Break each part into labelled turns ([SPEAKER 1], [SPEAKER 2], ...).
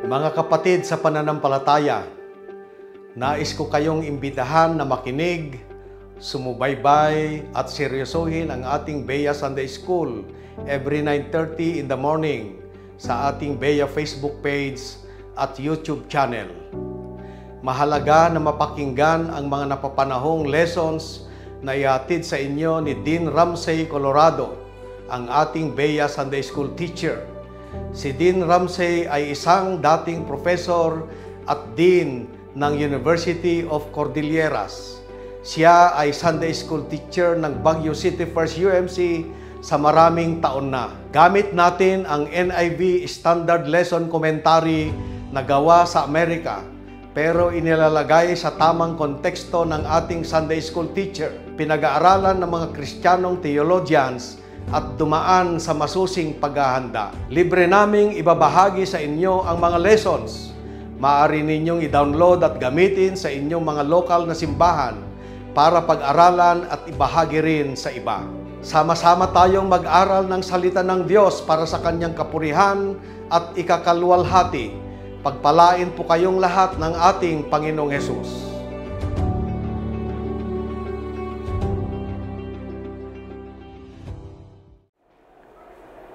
[SPEAKER 1] Mga kapatid sa pananampalataya, nais ko kayong imbitahan na makinig, sumubaybay at seryosohin ang ating Bea Sunday School every 9:30 in the morning sa ating Bea Facebook page at YouTube channel. Mahalaga na mapakinggan ang mga napapanahong lessons na ihatid sa inyo ni Dean Ramsey Colorado, ang ating Bea Sunday School teacher. Si Dean Ramsey ay isang dating professor at dean ng University of Cordilleras. Siya ay Sunday School teacher ng Baguio City First UMC sa maraming taon na. Gamit natin ang NIV Standard Lesson Commentary na gawa sa Amerika, pero inilalagay sa tamang konteksto ng ating Sunday School teacher. Pinag-aaralan ng mga Kristiyanong theologians at dumaan sa masusing paghahanda. Libre naming ibabahagi sa inyo ang mga lessons. Maaari ninyong i-download at gamitin sa inyong mga lokal na simbahan para pag-aralan at ibahagi rin sa iba. Sama-sama tayong mag-aral ng salita ng Diyos para sa Kanyang kapurihan at ikakalwalhati. Pagpalain po kayong lahat ng ating Panginoong Hesus.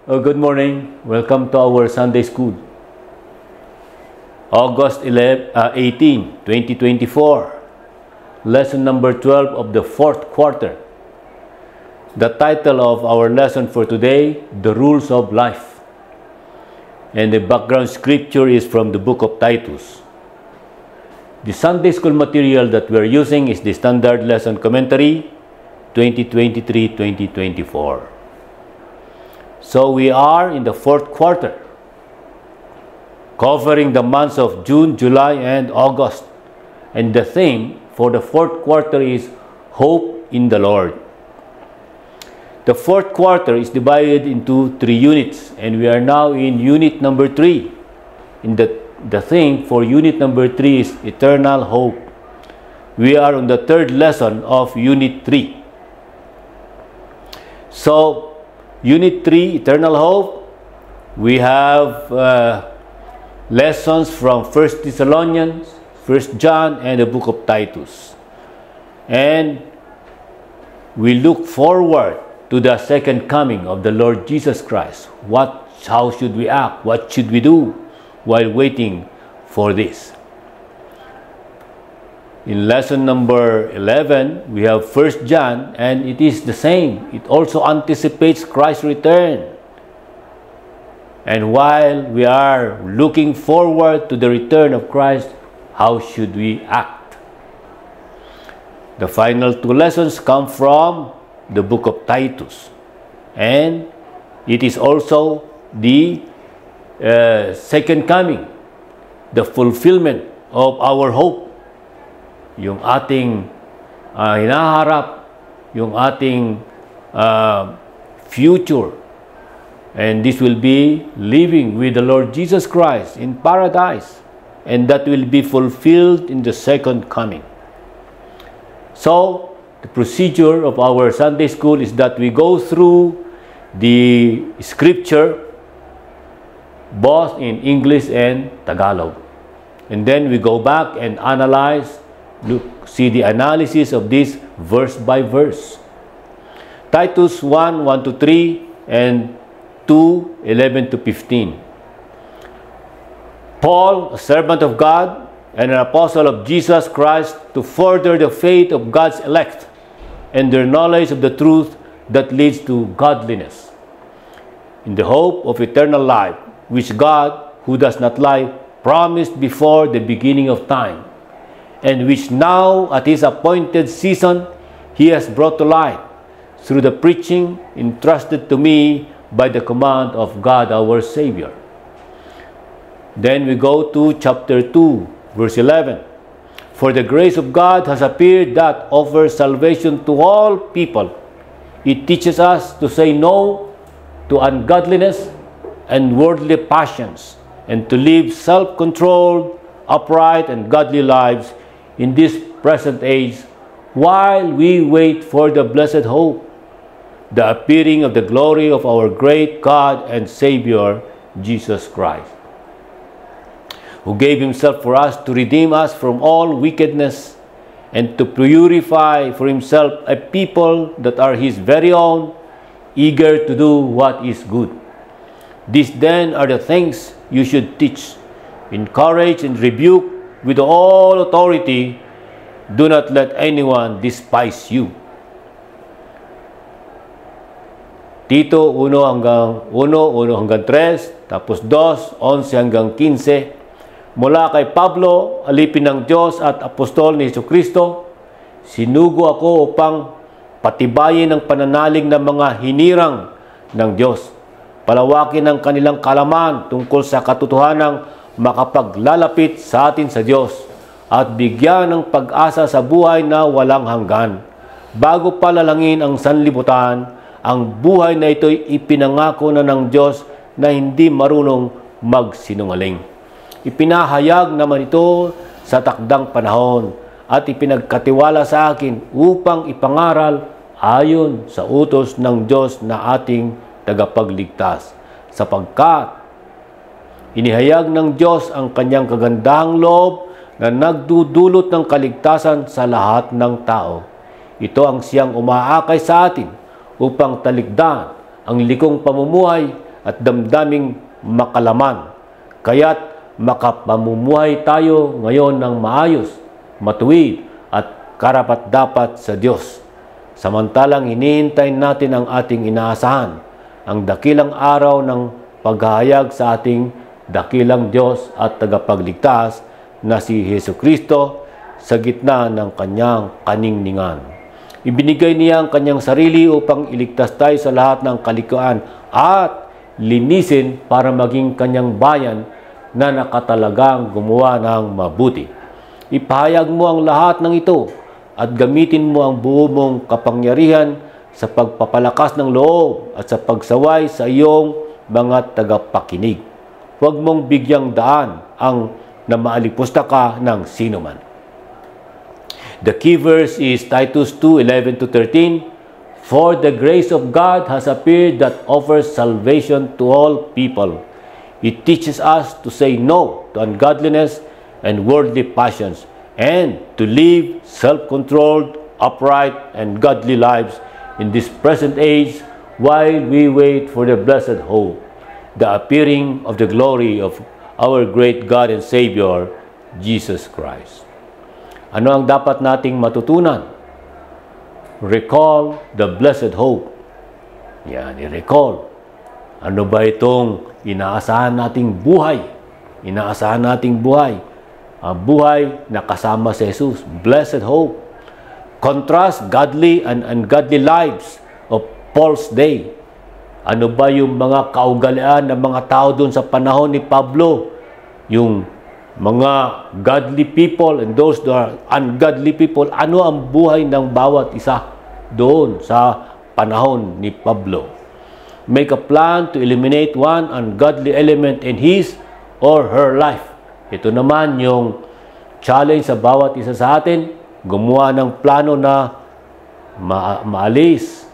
[SPEAKER 2] Good morning. Welcome to our Sunday School. August 18, 2024. Lesson number 12 of the fourth quarter. The title of our lesson for today, The Rules of Life. And the background scripture is from the book of Titus. The Sunday School material that we are using is the Standard Lesson Commentary 2023-2024. So we are in the fourth quarter, covering the months of June, July, and August. And the theme for the fourth quarter is Hope in the Lord. The fourth quarter is divided into 3 units, and we are now in unit number 3. In the theme for unit number 3 is Eternal Hope. We are on the third lesson of unit 3. So, unit 3, Eternal Hope, we have lessons from 1 Thessalonians, 1 John, and the book of Titus. And we look forward to the second coming of the Lord Jesus Christ. How should we act? What should we do while waiting for this? In lesson number 11, we have 1 John, and it is the same. It also anticipates Christ's return. And while we are looking forward to the return of Christ, how should we act? The final 2 lessons come from the book of Titus, and it is also the second coming, the fulfillment of our hope, yung ating hinaharap, yung ating future, and this will be living with the Lord Jesus Christ in paradise, and that will be fulfilled in the second coming. So the procedure of our Sunday School is that we go through the scripture both in English and Tagalog. And then we go back and analyze, see the analysis of this verse by verse. Titus 1, 1-3 and 2, 11-15. Paul, a servant of God and an apostle of Jesus Christ, to further the faith of God's elect and their knowledge of the truth that leads to godliness, in the hope of eternal life, which God, who does not lie, promised before the beginning of time, and which now at His appointed season He has brought to light through the preaching entrusted to me by the command of God our Savior. Then we go to chapter 2, verse 11. For the grace of God has appeared that offers salvation to all people. It teaches us to say no to ungodliness and worldly passions, and to live self-controlled, upright, and godly lives in this present age, while we wait for the blessed hope, the appearing of the glory of our great God and Savior, Jesus Christ. who gave himself for us to redeem us from all wickedness and to purify for himself a people that are his very own, eager to do what is good. These then are the things you should teach, encourage and rebuke with all authority. Do not let anyone despise you. Tito 1 hanggang 3, tapos 2, 11 hanggang 15. Mula kay Pablo, alipin ng Diyos at apostol ni Jesucristo, sinugo ako upang patibayin ang pananalig ng mga hinirang ng Diyos. Palawakin ang kanilang kalaman tungkol sa katotohanang makapaglalapit sa atin sa Diyos at bigyan ng pag-asa sa buhay na walang hanggan. Bago palalangin ang sanlibutan, ang buhay na ito'y ipinangako na ng Diyos na hindi marunong magsinungaling. Ipinahayag naman ito sa takdang panahon at ipinagkatiwala sa akin upang ipangaral ayon sa utos ng Diyos na ating tagapagligtas. Sapagkat inihayag ng Diyos ang kanyang kagandahang loob na nagdudulot ng kaligtasan sa lahat ng tao. Ito ang siyang umaakay sa atin upang talikdan ang likong pamumuhay at damdaming makalaman. Kaya't makapamumuhay tayo ngayon ng maayos, matuwid at karapat-dapat sa Diyos. Samantalang hinihintay natin ang ating inaasahan, ang dakilang araw ng paghahayag sa ating dakilang Diyos at tagapagligtas na si Jesucristo sa gitna ng kanyang kaningningan. Ibinigay niya ang kanyang sarili upang iligtas tayo sa lahat ng kalikuan at linisin para maging kanyang bayan na nakatalagang gumawa ng mabuti. Ipahayag mo ang lahat ng ito at gamitin mo ang buo mong kapangyarihan sa pagpapalakas ng loob at sa pagsaway sa iyong mga tagapakinig. Huwag mong bigyang daan ang na maalipusta ka ng sino man. The key verse is Titus 2:11-13. For the grace of God has appeared that offers salvation to all people. It teaches us to say no to ungodliness and worldly passions and to live self-controlled, upright, and godly lives in this present age while we wait for the blessed hope, the appearing of the glory of our great God and Savior, Jesus Christ. Ano ang dapat nating matutunan? Recall the blessed hope. Yan, i-recall. Ano ba itong inaasahan nating buhay? Inaasahan nating buhay. Buhay na kasama si Jesus. Blessed hope. Contrast godly and ungodly lives of Paul's day. Ano ba yung mga kaugalian ng mga tao doon sa panahon ni Pablo? Yung mga godly people and those that are ungodly people. Ano ang buhay ng bawat isa doon sa panahon ni Pablo? Make a plan to eliminate one ungodly element in his or her life. Ito naman yung challenge sa bawat isa sa atin. Gumawa ng plano na maalis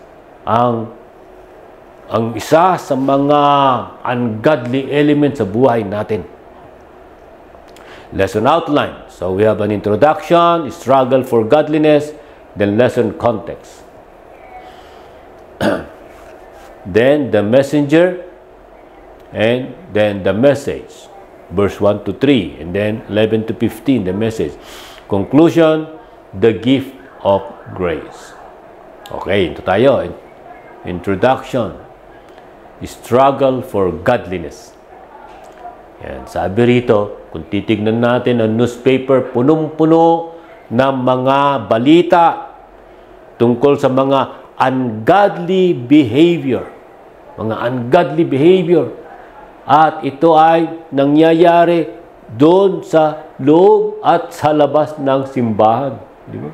[SPEAKER 2] ang isa sa mga ungodly element sa buhay natin. Lesson outline. So we have an introduction, struggle for godliness, then lesson context. Then the messenger, and then the message. Verse 1 to 3, and then 11 to 15, the message. Conclusion, the gift of grace. Okay, ito tayo. Introduction. Struggle for godliness. Yan, sabi rito, kung titignan natin ang newspaper, punong-puno ng mga balita tungkol sa mga ungodly behavior. Mga ungodly behavior. At ito ay nangyayari doon sa loob at sa labas ng simbahan. Di ba?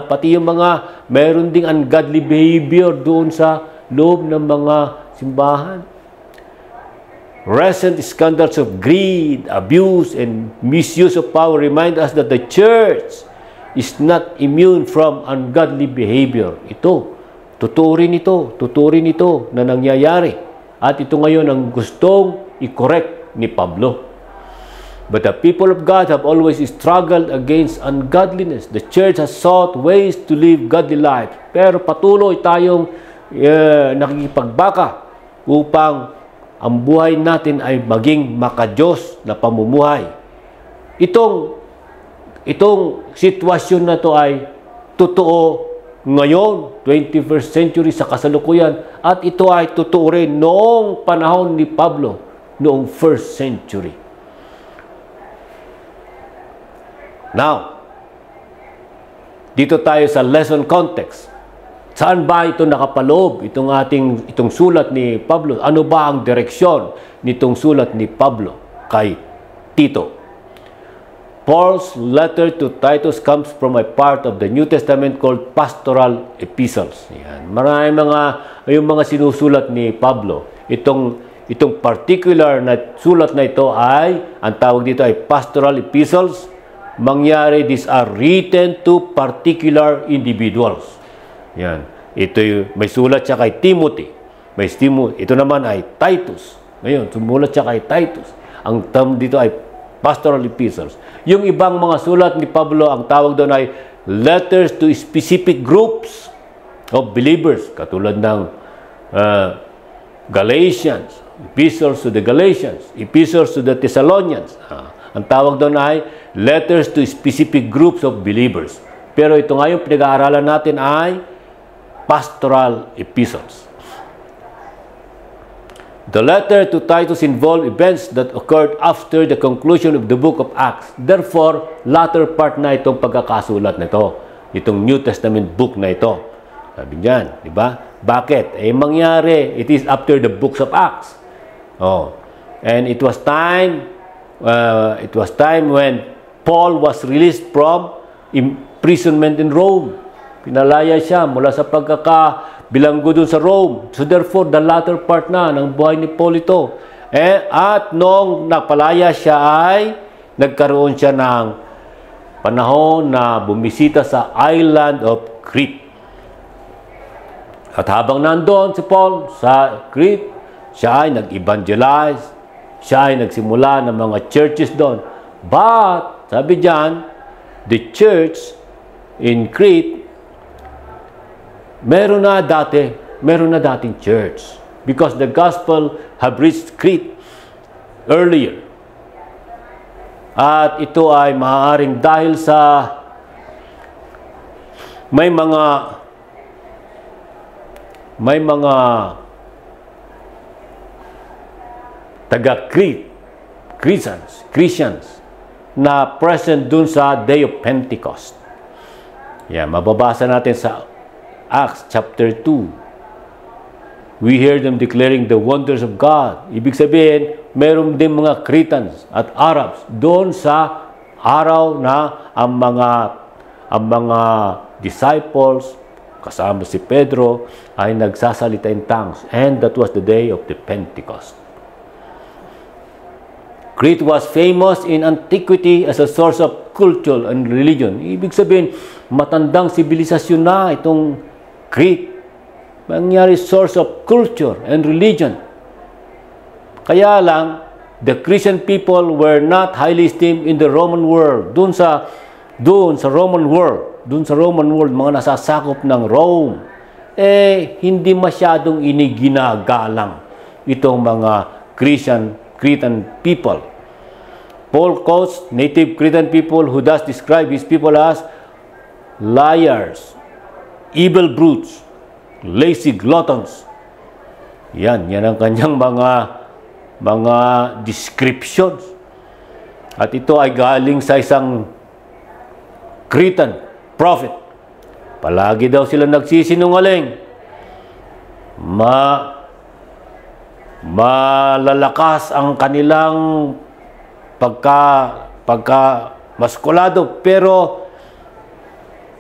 [SPEAKER 2] Pati yung mga mayroon ding ungodly behavior doon sa loob ng mga simbahan. Recent scandals of greed, abuse, and misuse of power remind us that the church is not immune from ungodly behavior. Ito, totoo rin ito na nangyayari. At ito ngayon ang gustong i-correct ni Pablo. But the people of God have always struggled against ungodliness. The church has sought ways to live godly life. Pero patuloy tayong nakikipagbaka upang ang buhay natin ay maging makadiyos na pamumuhay. Itong sitwasyon na to ay totoo ngayon, 21st century sa kasalukuyan, at ito ay totoo rin noong panahon ni Pablo, noong 1st century. Now, dito tayo sa lesson context. Saan ba ito nakapaloob, itong sulat ni Pablo? Ano ba ang direksyon nitong sulat ni Pablo kay Tito? Paul's letter to Titus comes from a part of the New Testament called pastoral epistles. Yan. Yung mga sinusulat ni Pablo. Itong particular na sulat na ito ay, ang tawag dito ay pastoral epistles. Mangyari, these are written to particular individuals. Yan. May sulat siya kay Timothy. Ito naman ay Titus. Ngayon, sumulat siya kay Titus. Ang term dito ay pastoral epistles. Yung ibang mga sulat ni Pablo, ang tawag doon ay letters to specific groups of believers. Katulad ng Galatians, epistles to the Galatians, epistles to the Thessalonians. Ang tawag doon ay letters to specific groups of believers. Pero ito nga yung pinag-aaralan natin ay pastoral epistles. The letter to Titus involved events that occurred after the conclusion of the book of Acts. Therefore, latter part na itong pagkakasulat na ito. Itong New Testament book na ito. Sabi niyan, di ba? Bakit? Mangyari, it is after the books of Acts. And it was time when Paul was released from imprisonment in Rome. Pinalaya siya mula sa pagkakabilanggo dun sa Rome. So therefore, the latter part na ng buhay ni Paul ito. At noong napalaya siya ay nagkaroon siya ng panahon na bumisita sa island of Crete. At habang nandoon si Paul sa Crete, siya ay nag-evangelize, siya ay nagsimula ng mga churches doon. But, sabi diyan, the church in Crete, meron na dating church. Because the gospel have reached Crete earlier. At ito ay maaaring dahil sa may mga taga-Crete, Christians, na present dun sa Day of Pentecost. Yan, mababasa natin sa Acts chapter 2. We hear them declaring the wonders of God. Ibig sabihin, meron din mga Cretans at Arabs doon sa araw na ang mga disciples, kasama si Pedro, ay nagsasalita in tongues. And that was the day of the Pentecost. Crete was famous in antiquity as a source of culture and religion. Ibig sabihin, matandang sibilisasyon na itong Crete. Mangyari source of culture and religion. Kaya lang, the Christian people were not highly esteemed in the Roman world. Doon sa Roman world, mga nasasakop ng Rome, hindi masyadong iniginagalang itong mga Cretan people. Paul quotes native Cretan people who thus describe his people as liars, evil brutes, lazy gluttons. Yan ang kanyang mga descriptions. At ito ay galing sa isang Cretan prophet. Palagi daw sila nagsisinungaling. Malalakas ang kanilang pagka maskulado, pero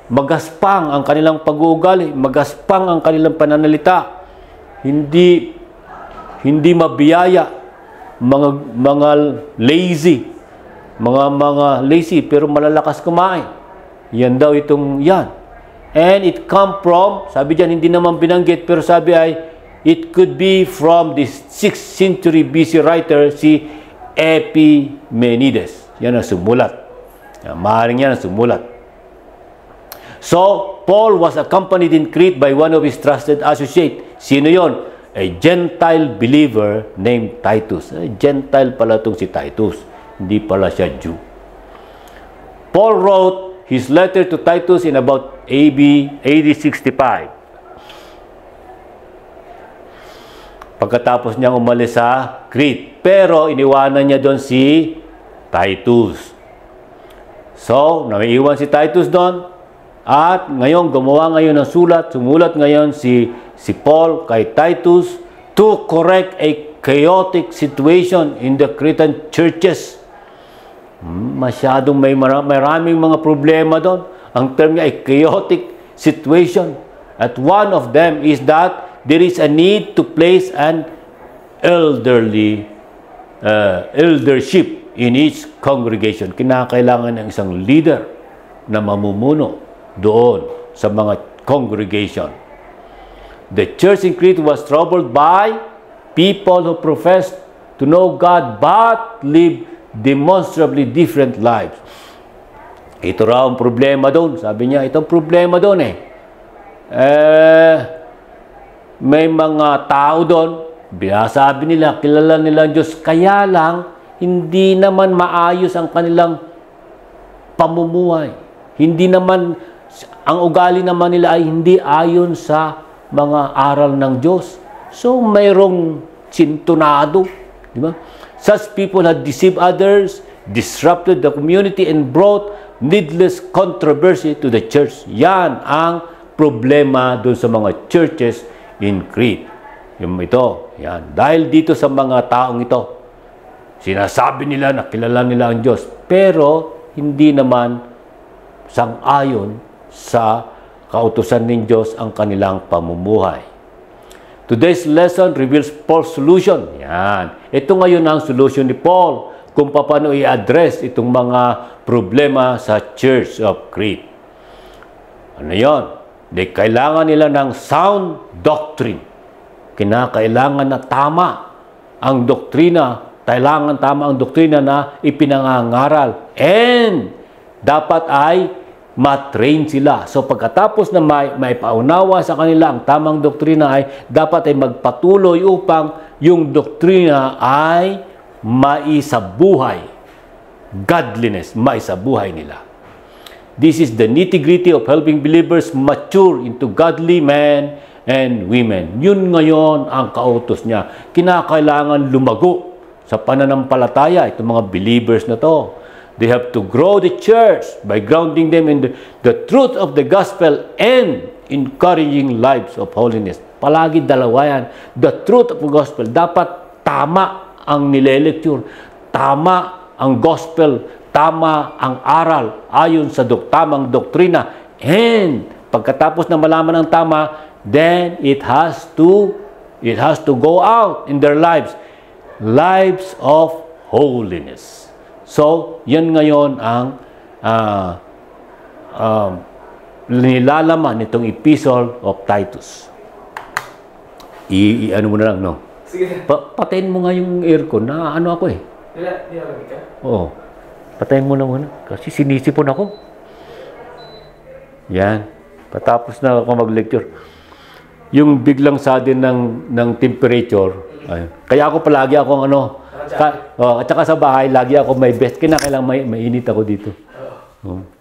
[SPEAKER 2] magaspang ang kanilang pag-uugali, magaspang ang kanilang pananalita. Hindi mabiyaya, mga lazy, mga lazy pero malalakas kumain. Yan daw itong yan. And it come from, sabi diyan hindi naman binanggit, pero sabi ay it could be from the 6th century BC writer si Epimenides. Yan ang sumulat. Maaaring yan ang sumulat. So, Paul was accompanied in Crete by one of his trusted associates. Sino yon? A Gentile believer named Titus. Gentile pala itong si Titus. Hindi pala siya Jew. Paul wrote his letter to Titus in about AD 65. Pagkatapos niyang umalis sa Crete. Pero iniwanan niya doon si Titus. So, naiiwan si Titus doon. At ngayon, gumawa ngayon ng sulat. Sumulat ngayon si Paul kay Titus to correct a chaotic situation in the Cretan churches. Masyadong maraming mga problema doon. Ang term niya ay chaotic situation. At one of them is that there is a need to place an eldership in each congregation. Kinakailangan ng isang leader na mamumuno doon sa mga congregation. The church in Crete was troubled by people who professed to know God but live demonstrably different lives. Ito raw ang problema doon. Sabi niya, itong problema doon may mga tao doon, sabi nila, kilala nila ang Diyos, kaya lang, hindi naman maayos ang kanilang pamumuhay. Hindi naman, ang ugali naman nila ay hindi ayon sa mga aral ng Diyos. So, mayroong sintunado. Di ba? Such people had deceived others, disrupted the community, and brought needless controversy to the church. Yan ang problema doon sa mga churches in Crete. Yung ito, yan. Dahil dito sa mga taong ito, sinasabi nila na kilala nila ang Diyos, pero hindi naman sang-ayon sa kautusan ng Diyos ang kanilang pamumuhay. Today's lesson reveals Paul's solution. Yan. Ito ngayon ang solution ni Paul kung paano i-address itong mga problema sa Church of Crete. Ano yun? Kailangan nila ng sound doctrine. Kinakailangan na tama ang doktrina. Kailangan tama ang doktrina na ipinangangaral. And dapat ay matrain sila. So pagkatapos na may paunawa sa kanila ang tamang doktrina ay dapat ay magpatuloy upang yung doktrina ay maisabuhay. Godliness, maisabuhay nila. This is the nitty-gritty of helping believers mature into godly men and women. Yun ngayon ang kautos niya. Kinakailangan lumago sa pananampalataya itong mga believers na to. They have to grow the church by grounding them in the truth of the gospel and encouraging lives of holiness. Palagi dalawa yan. The truth of the gospel. Dapat tama ang nile-lecture. Tama ang gospel. Tama ang aral ayon sa tamang doktrina. And pagkatapos na malaman ang tama, then it has to go out in their lives. Lives of holiness. So, yan ngayon ang nilalaman nitong epistle of Titus. Ano mo na lang, no?
[SPEAKER 3] Sige.
[SPEAKER 2] Patayin mo nga yung aircon. Na ano ako eh.
[SPEAKER 3] Nilalamig ka?
[SPEAKER 2] Oo. Patayin mo na muna. Kasi sinisipon ako. Yan. Patapos na ako mag-lecture. Yung biglang sudden ng temperature. Ayun. Kaya ako palagi akong ano. At saka sa bahay, lagi ako may vest. Kinakailangan mainit ako dito.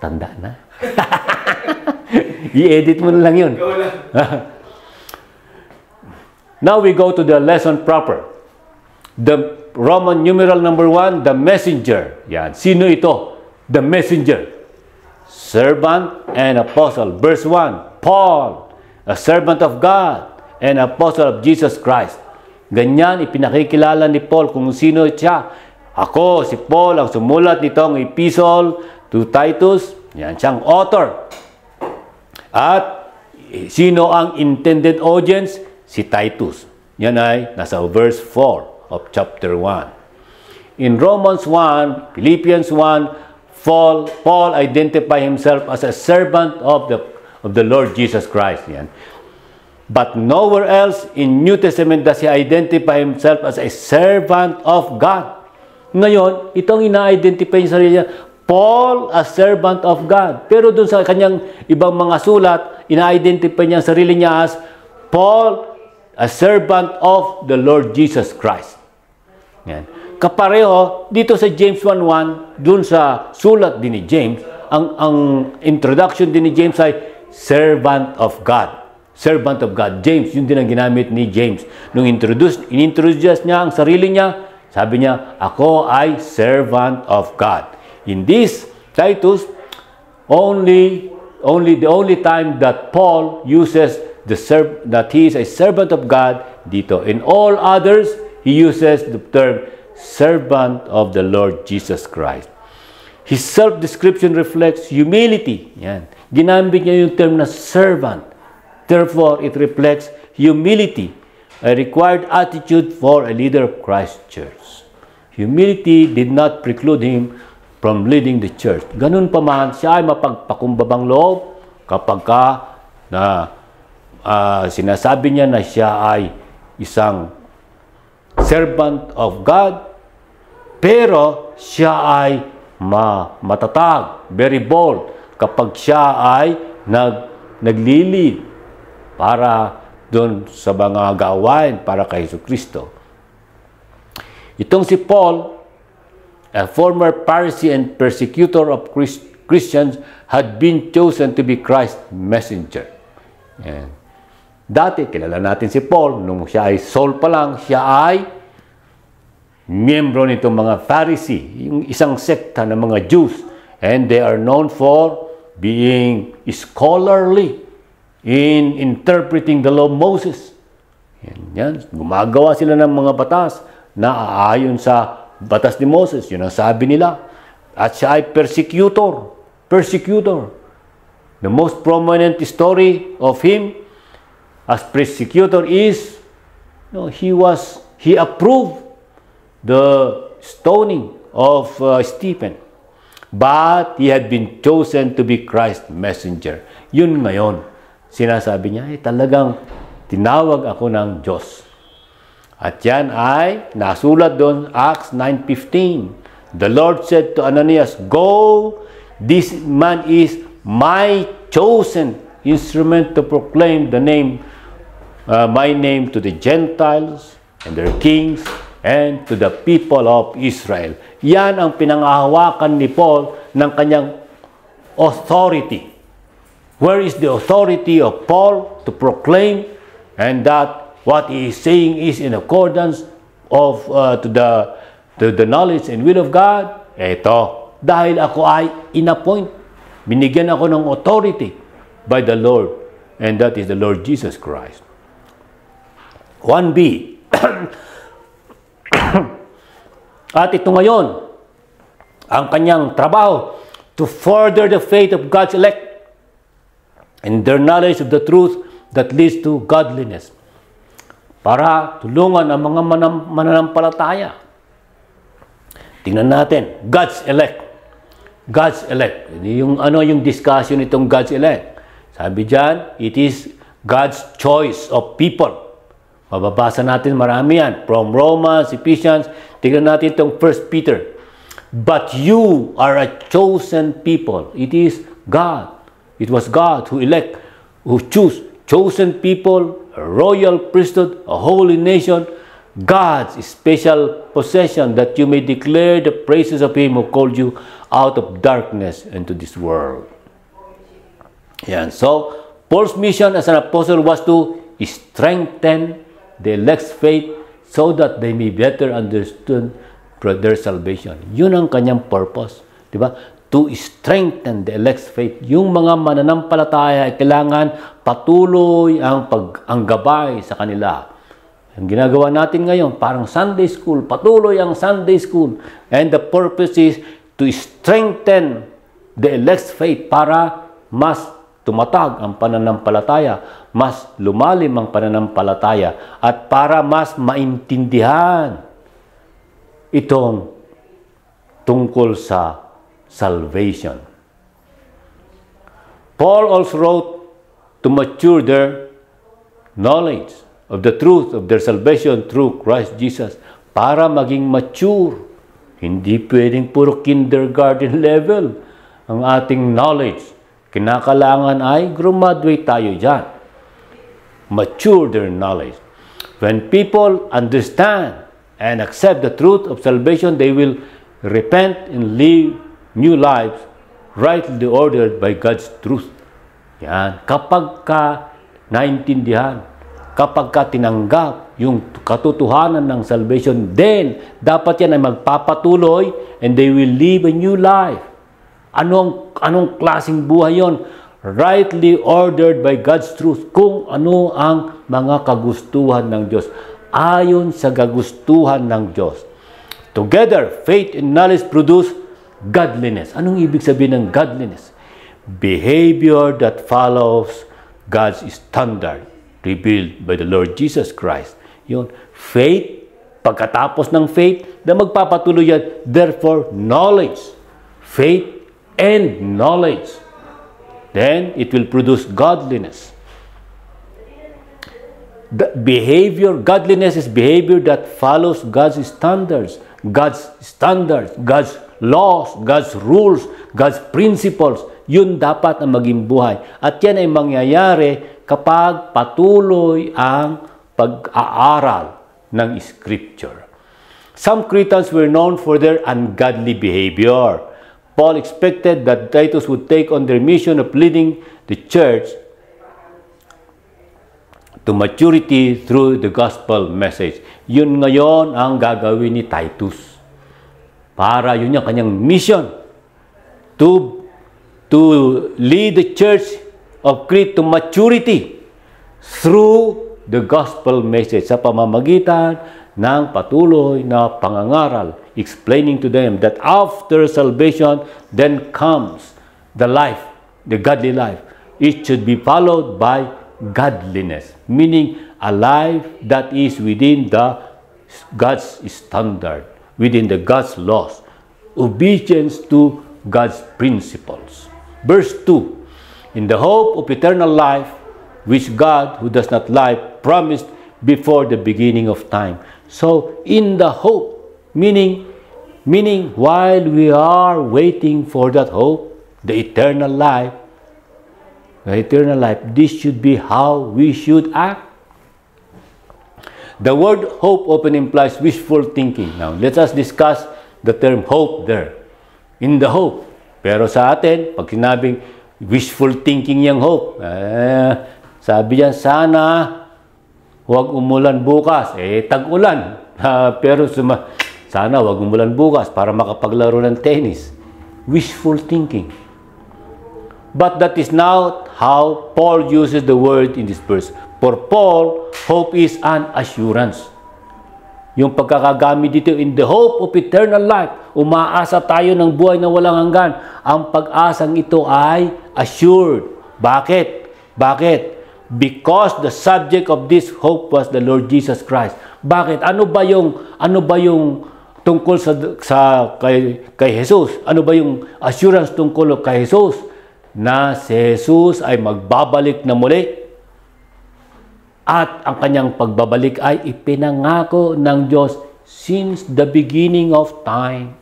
[SPEAKER 2] Tanda na. I-edit mo na lang yun.
[SPEAKER 3] Go lang.
[SPEAKER 2] Now we go to the lesson proper. The Roman numeral number 1, the messenger. Yan. Sino ito? The messenger. Servant and apostle. Verse 1, Paul, a servant of God and apostle of Jesus Christ. Ganyan, ipinakikilala ni Paul kung sino siya. Ako, si Paul, ang sumulat nitong epistle to Titus. Yan siyang author. At sino ang intended audience? Si Titus. Yan ay nasa verse 4 of chapter 1. In Romans 1, Philippians 1, Paul identified himself as a servant of the Lord Jesus Christ. Yan. But nowhere else in New Testament does he identify himself as a servant of God. Ngayon, itong ina-identify niya sa sarili niya, Paul, a servant of God. Pero doon sa kanyang ibang mga sulat, ina-identify niya ang sarili niya as Paul, a servant of the Lord Jesus Christ. Yan. Kapareho, dito sa James 1:1, doon sa sulat din ni James, ang introduction din ni James ay servant of God. Servant of God. James, yun din ang ginamit ni James. Nung in-introduce niya ang sarili niya, sabi niya, ako ay servant of God. In this, Titus, the only time that Paul uses that he is a servant of God dito. In all others, he uses the term servant of the Lord Jesus Christ. His self-description reflects humility. Yan. Ginamit niya yung term na servant. Therefore, it reflects humility, a required attitude for a leader of Christ's church. Humility did not preclude him from leading the church. Ganun pa man, siya ay mapagpakumbabang loob kapag sinasabi niya na siya ay isang servant of God, pero siya ay matatag, very bold, kapag siya ay naglilid para doon sa mga gawain para kay Jesucristo. Itong si Paul, a former Pharisee and persecutor of Christians, had been chosen to be Christ's messenger. Yan. Dati, kilala natin si Paul, nung siya ay Saul pa lang, siya ay miyembro nitong mga Pharisee, yung isang sekta ng mga Jews. And they are known for being scholarly in interpreting the law of Moses. Yan. Gumagawa sila ng mga batas na aayon sa batas ni Moses. Yun ang sabi nila. At siya ay persecutor. The most prominent story of him as persecutor is, he approved the stoning of Stephen. But he had been chosen to be Christ's messenger. Yun ngayon, sinasabi niya, talagang tinawag ako ng Diyos. At yan ay nasulat doon, Acts 9:15. The Lord said to Ananias, "Go, this man is my chosen instrument to proclaim my name to the Gentiles and their kings and to the people of Israel." Yan ang pinangahawakan ni Paul ng kanyang authority. Where is the authority of Paul to proclaim, and that what he is saying is in accordance to the knowledge and will of God? Ito, dahil ako ay inappoint, binigyan ako ng authority by the Lord, and that is the Lord Jesus Christ. 1b. At ito ngayon, ang kanyang trabaho, to further the faith of God's elect and their knowledge of the truth that leads to godliness. Para tulungan ang mga mananampalataya. Tingnan natin, God's elect. God's elect. Yung discussion itong God's elect. Sabi diyan, it is God's choice of people. Mababasa natin marami yan. From Romans, Ephesians, tingnan natin itong 1 Peter. But you are a chosen people. It is God. It was God who chosen people, a royal priesthood, a holy nation, God's special possession, that you may declare the praises of Him who called you out of darkness into this world. Yan. So, Paul's mission as an apostle was to strengthen the elect's faith so that they may better understand their salvation. Yun ang kanyang purpose. Diba? To strengthen the elect's faith. Yung mga mananampalataya ay kailangan patuloy ang gabay sa kanila. Ang ginagawa natin ngayon, parang Sunday school, patuloy ang Sunday school. And the purpose is to strengthen the elect's faith para mas tumatag ang pananampalataya, mas lumalim ang pananampalataya, at para mas maintindihan itong tungkol sa salvation. Paul also wrote to mature their knowledge of the truth of their salvation through Christ Jesus, para maging mature Hindi pwedeng puro kindergarten level ang ating knowledge. Kinakailangan ay graduate tayo dyan. Mature their knowledge. When people understand and accept the truth of salvation, they will repent and live new lives rightly ordered by God's truth. Yan. Kapag ka naintindihan, kapag ka tinanggap yung katotohanan ng salvation, then dapat yan ay magpapatuloy and they will live a new life. Anong klaseng buhay yon? Rightly ordered by God's truth. Kung ano ang mga kagustuhan ng Diyos. Ayon sa kagustuhan ng Diyos. Together, faith and knowledge produce godliness. Anong ibig sabihin ng godliness? Behavior that follows God's standard revealed by the Lord Jesus Christ. Yun. Faith, pagkatapos ng faith, na magpapatuloy yan. Therefore, knowledge. Faith and knowledge. Then, it will produce godliness. The behavior, godliness is behavior that follows God's standards, God's laws, God's rules, God's principles. Yun dapat ang maging buhay. At yan ay mangyayari kapag patuloy ang pag-aaral ng Scripture. Some Cretans were known for their ungodly behavior. Paul expected that Titus would take on their mission of leading the church to maturity through the gospel message. Yun ngayon ang gagawin ni Titus. Para yun yung kanyang mission to lead the church of Crete to maturity through the gospel message sa pamamagitan ng patuloy na pangangaral, explaining to them that after salvation then comes the life, the godly life. It should be followed by godliness, meaning a life that is within the God's standard, within the God's laws, obedience to God's principles. Verse 2, in the hope of eternal life, which God, who does not lie, promised before the beginning of time. So, in the hope, meaning while we are waiting for that hope, the eternal life, this should be how we should act. The word hope often implies wishful thinking. Now, let us discuss the term hope there. In the hope. Pero sa atin, pag sinabing wishful thinking yung hope, sabi yan, sana huwag umulan bukas. Tag-ulan. Pero sana huwag umulan bukas para makapaglaro ng tennis. Wishful thinking. But that is not how Paul uses the word in this verse. For Paul, hope is an assurance. Yung pagkakagamit dito, in the hope of eternal life, umaasa tayo ng buhay na walang hanggan. Ang pag-asang ito ay assured. Bakit? Bakit? Because the subject of this hope was the Lord Jesus Christ. Bakit? Ano ba yung tungkol kay Jesus? Ano ba yung assurance tungkol kay Jesus? Na si Jesus ay magbabalik na muli. At ang kanyang pagbabalik ay ipinangako ng Diyos since the beginning of time.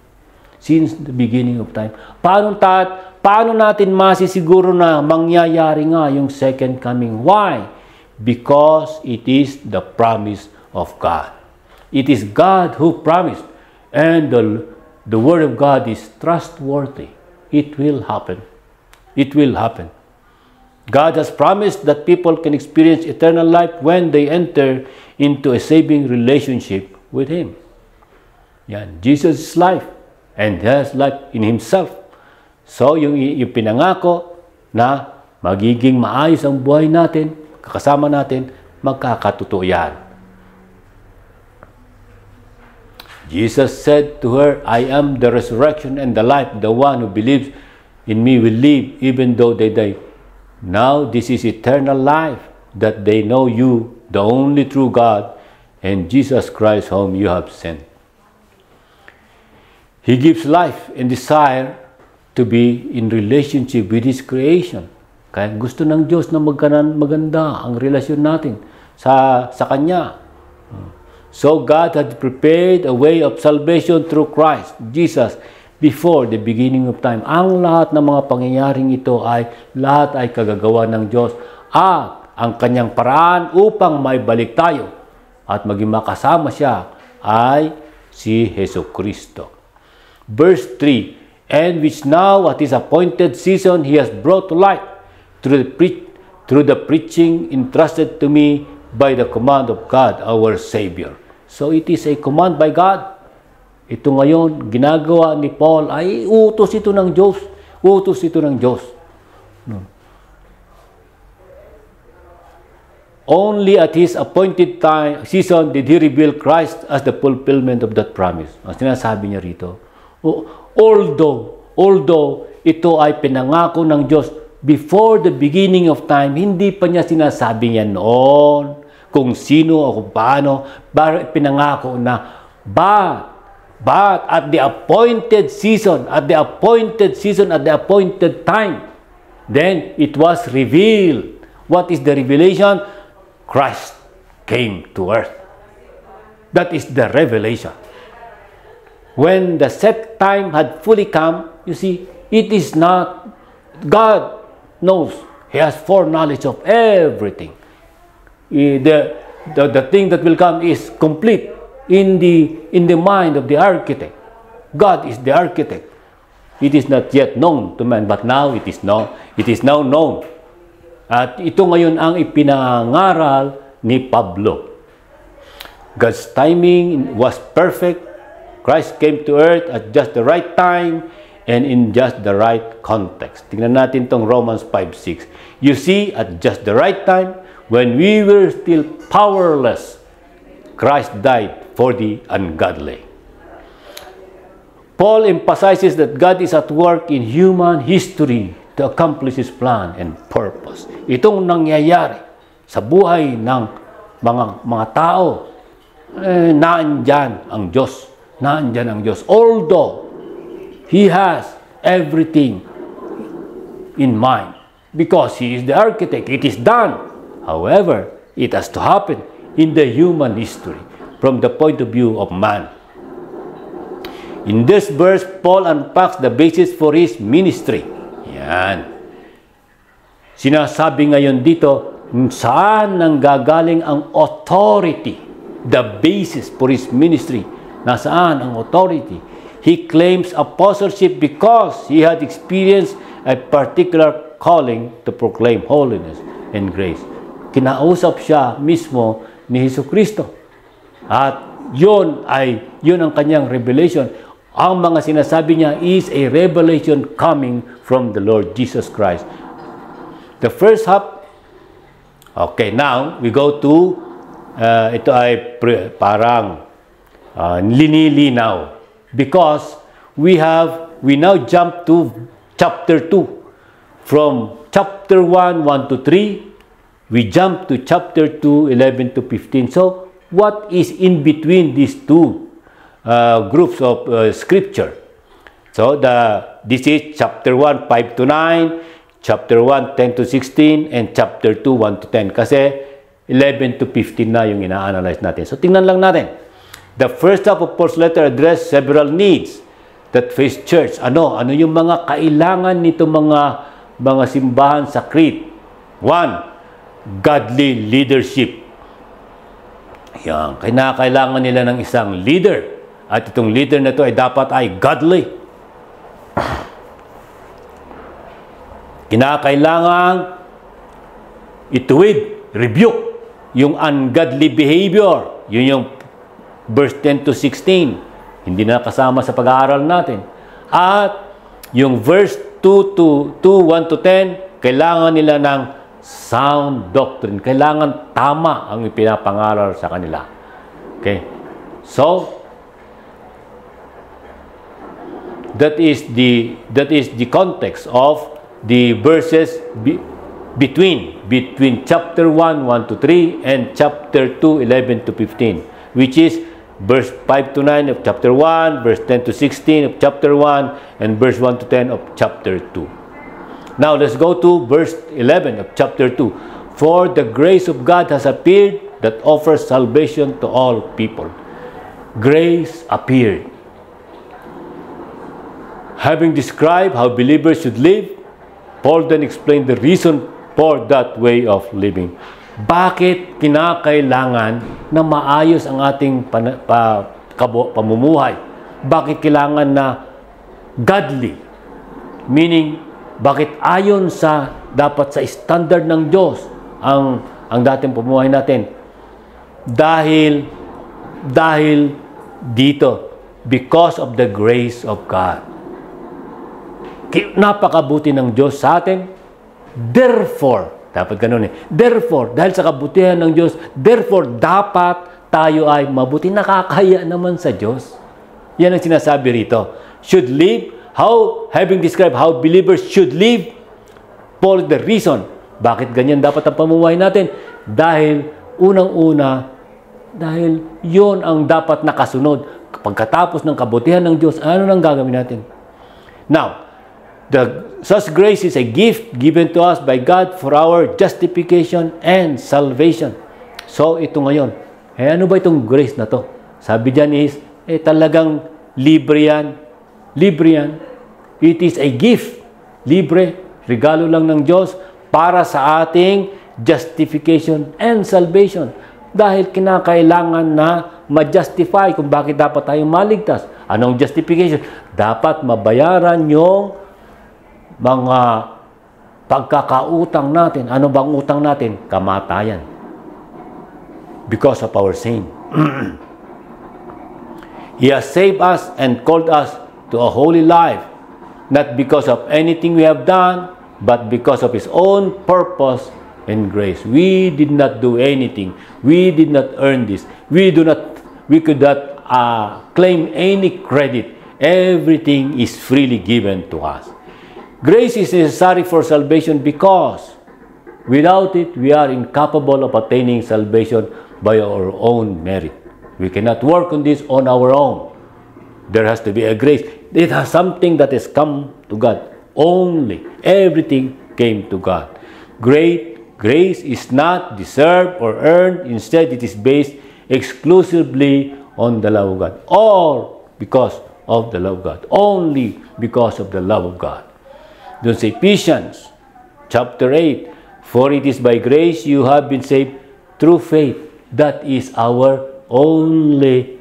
[SPEAKER 2] Since the beginning of time. Paano natin masisiguro na mangyayari nga yung second coming? Why? Because it is the promise of God. It is God who promised. And the Word of God is trustworthy. It will happen. It will happen. God has promised that people can experience eternal life when they enter into a saving relationship with Him. Yan. Jesus is life and He has life in Himself. So, yung pinangako na magiging maayos ang buhay natin, kakasama natin, magkakatotoo yan. Jesus said to her, I am the resurrection and the life. The one who believes in me will live even though they die. Now this is eternal life, that they know you, the only true God, and Jesus Christ whom you have sent. He gives life and desire to be in relationship with His creation. Kaya gusto ng Diyos na maganda ang relasyon natin sa Kanya. So God had prepared a way of salvation through Christ, Jesus, before the beginning of time. Ang lahat ng mga pangyayaring ito lahat ay kagagawa ng Diyos at ang kanyang paraan upang maibalik tayo at maging makasama siya ay si Jesucristo. Verse 3, and which now at His appointed season He has brought to light through the preaching entrusted to me by the command of God our Savior. So it is a command by God. Ito ngayon, ginagawa ni Paul ay utos ito ng Diyos. Utos ito ng Diyos. Only at His appointed season did He reveal Christ as the fulfillment of that promise. Ang sinasabi niya rito, although ito ay pinangako ng Diyos before the beginning of time, hindi pa niya sinasabi niya noon kung sino o kung paano, pinangako na, but at the appointed season, at the appointed time, then it was revealed. What is the revelation? Christ came to earth. That is the revelation. When the set time had fully come, you see, it is not, God knows, He has foreknowledge of everything. The thing that will come is complete in the mind of the architect. God is the architect. It is not yet known to man, but now it is known. It is now known. At ito ngayon ang ipinangaral ni Pablo. God's timing was perfect. Christ came to earth at just the right time and in just the right context. Tingnan natin tong Romans 5:6. You see, at just the right time, when we were still powerless, Christ died for the ungodly. Paul emphasizes that God is at work in human history to accomplish His plan and purpose. Itong nangyayari sa buhay ng mga tao, naandyan ang Diyos. Naandyan ang Diyos. Although He has everything in mind, because He is the architect, it is done. However, it has to happen in the human history from the point of view of man. In this verse, Paul unpacks the basis for his ministry. Yan. Sinasabi ngayon dito, saan nanggagaling ang authority, the basis for his ministry. Nasaan ang authority? He claims apostleship because he had experienced a particular calling to proclaim holiness and grace. Kinausap siya mismo ni Jesucristo. At yun ang kanyang revelation. Ang mga sinasabi niya is a revelation coming from the Lord Jesus Christ. The first half, okay, now we go to, ito ay parang linilinaw. Because we now jump to chapter 2. From chapter 1, 1 to 3, we jump to chapter 2, 11 to 15. So, what is in between these two groups of scripture? So, this is chapter 1, 5 to 9, chapter 1, 10 to 16, and chapter 2, 1 to 10. Kasi 11 to 15 na yung ina-analyze natin. So, tingnan lang natin. The first half of Paul's letter addressed several needs that face church. Ano yung mga kailangan nito mga simbahan sa Crete? 1, godly leadership. Yan, kailangan nila ng isang leader. At itong leader na ito ay dapat ay godly. Kinakailangan ituwid, rebuke yung ungodly behavior. Yun yung verse 10 to 16. Hindi na kasama sa pag-aaral natin. At yung verse 1 to 10, kailangan nila ng sound doctrine. Kailangan tama ang ipinapangaral sa kanila. Okay? So, that is the context of the verses between chapter 1, 1 to 3 and chapter 2, 11 to 15, which is verse 5 to 9 of chapter 1, verse 10 to 16 of chapter 1, and verse 1 to 10 of chapter 2. Now, let's go to verse 11 of chapter 2. For the grace of God has appeared, that offers salvation to all people. Grace appeared. Having described how believers should live, Paul then explained the reason for that way of living. Bakit kinakailangan na maayos ang ating pamumuhay? Bakit kailangan na godly? Meaning, bakit ayon sa dapat sa standard ng Diyos ang dating pamumuhay natin? Dahil dito, because of the grace of God. Napakabuti ng Diyos sa atin. Therefore, dapat ganun Therefore, dahil sa kabutihan ng Diyos, therefore, dapat tayo ay mabuti. Nakakaya naman sa Diyos. Yan ang sinasabi rito. Should live, having described how believers should live, for the reason, bakit ganyan dapat ang pamumuhay natin? Dahil, unang-una, dahil yon ang dapat nakasunod. Pagkatapos ng kabutihan ng Diyos, ano nang gagawin natin? Now, such grace is a gift given to us by God for our justification and salvation. So, ito ngayon. Ano ba itong grace na to? Sabi dyan is, talagang libre yan. Libre yan. It is a gift. Libre. Regalo lang ng Diyos para sa ating justification and salvation. Dahil kinakailangan na ma-justify kung bakit dapat tayong maligtas. Anong justification? Dapat mabayaran yung mga pagkakautang natin. Ano bang utang natin? Kamatayan. Because of our sin. He has saved us and called us to a holy life, not because of anything we have done, but because of His own purpose and grace. We did not do anything. We did not earn this. We could not claim any credit. Everything is freely given to us. Grace is necessary for salvation because without it, we are incapable of attaining salvation by our own merit. We cannot work on this on our own. There has to be a grace. It has something that has come to God. Only. Everything came to God. Grace is not deserved or earned. Instead, it is based exclusively on the love of God. Or because of the love of God. Only because of the love of God. Doon sa Ephesians chapter 8, for it is by grace you have been saved through faith. That is our only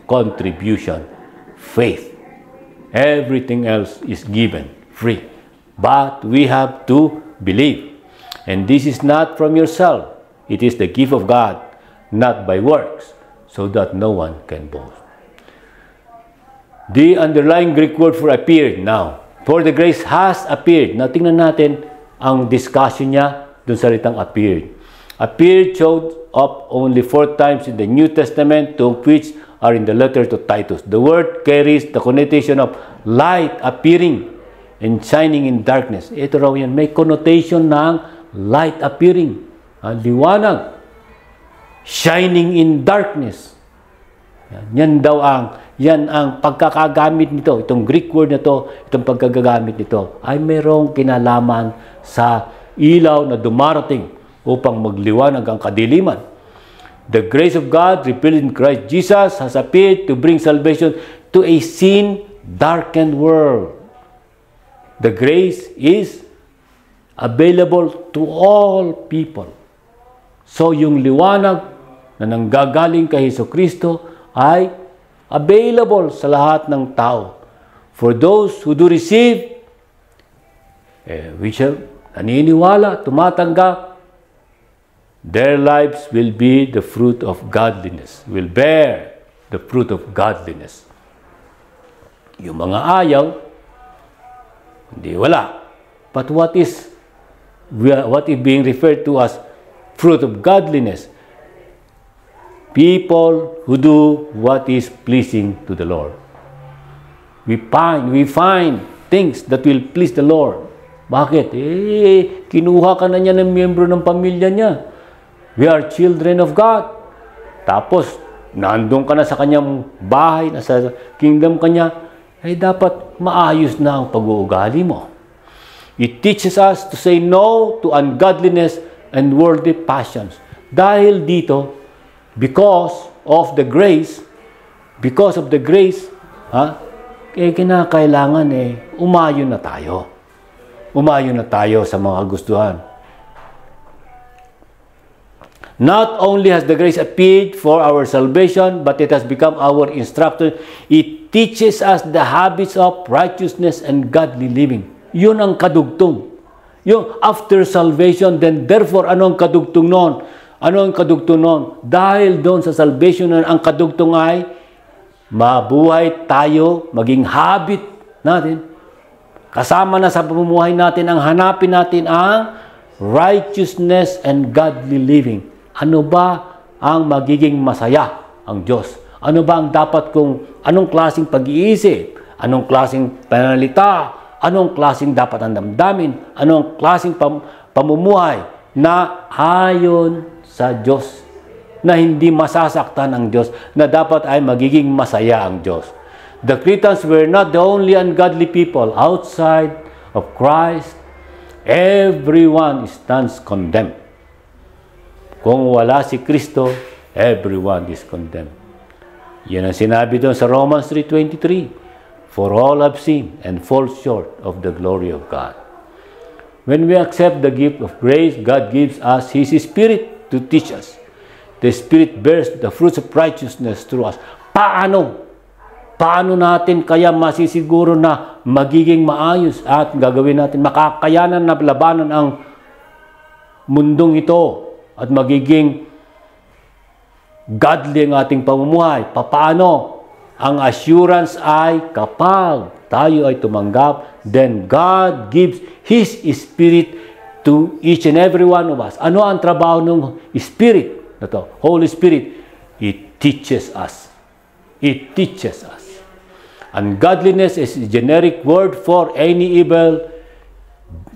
[SPEAKER 2] contribution. Faith. Everything else is given free. But we have to believe. And this is not from yourself. It is the gift of God, not by works, so that no one can boast. The underlying Greek word for appeared now. For the grace has appeared. Now, tingnan natin ang discussion niya dun sa salitang appeared. Appeared showed up only 4 times in the New Testament, 2 of which are in the letter to Titus. The word carries the connotation of light appearing and shining in darkness. Ito raw yan. May connotation ng light appearing. Liwanag. Shining in darkness. Yan daw yan ang pagkakagamit nito. Itong Greek word na to, itong pagkagagamit nito, ay mayroong kinalaman sa ilaw na dumarating upang magliwanag ang kadiliman. The grace of God revealed in Christ Jesus has appeared to bring salvation to a sin-darkened world. The grace is available to all people. So yung liwanag na nanggagaling kay Jesucristo ay available sa lahat ng tao. For those who do receive, which are naniniwala, tumatanggap, their lives will be the fruit of godliness, will bear the fruit of godliness. Yung mga ayaw, hindi wala. But what is being referred to as fruit of godliness? People who do what is pleasing to the Lord. We find things that will please the Lord. Bakit? Kinuha ka na niya ng miyembro ng pamilya niya. We are children of God. Tapos, nandun ka na sa kanyang bahay, nasa kingdom kanya, ay dapat maayos na ang pag-uugali mo. It teaches us to say no to ungodliness and worldly passions. Dahil dito, because of the grace, kinakailangan umayon na tayo. Umayon na tayo sa mga kagustuhan. Not only has the grace appeared for our salvation, but it has become our instructor. It teaches us the habits of righteousness and godly living. Yun ang kadugtong. Yung after salvation, then therefore, ano ang kadugtong nun? Ano ang kadugtong nun? Dahil doon sa salvation, ang kadugtong ay mabuhay tayo, maging habit natin. Kasama na sa pamumuhay natin, ang hanapin natin ang righteousness and godly living. Ano ba ang magiging masaya ang Diyos? Ano ba ang dapat anong klaseng pag-iisip? Anong klaseng pananalita? Anong klaseng dapat ang damdamin? Anong klaseng pamumuhay na ayon sa Diyos? Na hindi masasaktan ang Diyos, na dapat ay magiging masaya ang Diyos. The Cretans were not the only ungodly people outside of Christ. Everyone stands condemned. Kung wala si Kristo, everyone is condemned. Yan ang sinabi doon sa Romans 3:23. For all have sinned and fall short of the glory of God. When we accept the gift of grace, God gives us His Spirit to teach us. The Spirit bears the fruits of righteousness through us. Paano natin kaya masisiguro na magiging maayos at gagawin natin, makakayanan na labanan ang mundong ito at magiging godly ang ating pamumuhay? Paano? Ang assurance ay kapag tayo ay tumanggap, then God gives His Spirit to each and every one of us. Ano ang trabaho ng Spirit? Holy Spirit, it teaches us. It teaches us. Ungodliness is a generic word for any evil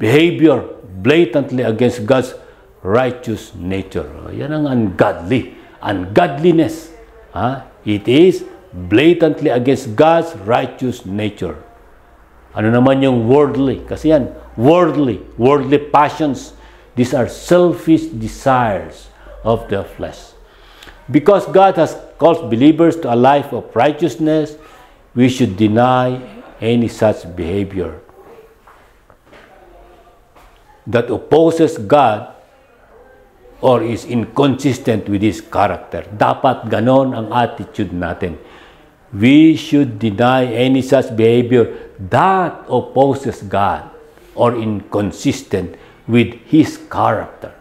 [SPEAKER 2] behavior blatantly against God's righteous nature. Yan ang ungodly. Ungodliness. It is blatantly against God's righteous nature. Ano naman yung worldly? Kasi yan, worldly passions. These are selfish desires of the flesh. Because God has called believers to a life of righteousness, we should deny any such behavior that opposes God or is inconsistent with His character. Dapat ganon ang attitude natin. We should deny any such behavior that opposes God or inconsistent with His character.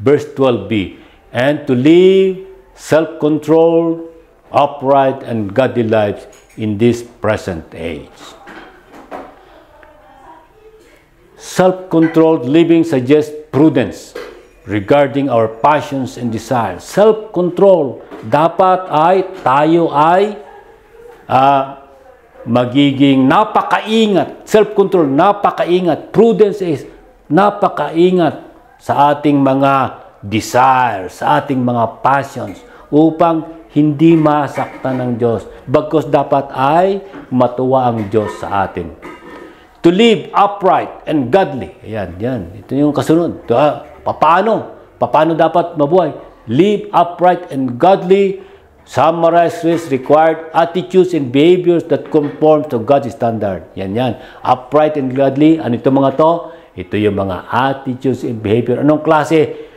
[SPEAKER 2] Verse 12b, and to live self-controlled, upright, and godly lives in this present age. Self-controlled living suggests prudence regarding our passions and desires. Self-control, dapat tayo ay magiging napakaingat. Self-control, napakaingat. Prudence is napakaingat sa ating mga desires, sa ating mga passions, upang hindi masaktan ng Diyos. Bagkus dapat ay matuwa ang Diyos sa atin. To live upright and godly. Yan. Ito yung kasunod. Paano dapat mabuhay? Live upright and godly summarizes required attitudes and behaviors that conform to God's standard. Yan. Upright and godly. Ano ito mga to? Ito yung mga attitudes and behavior. Anong klase?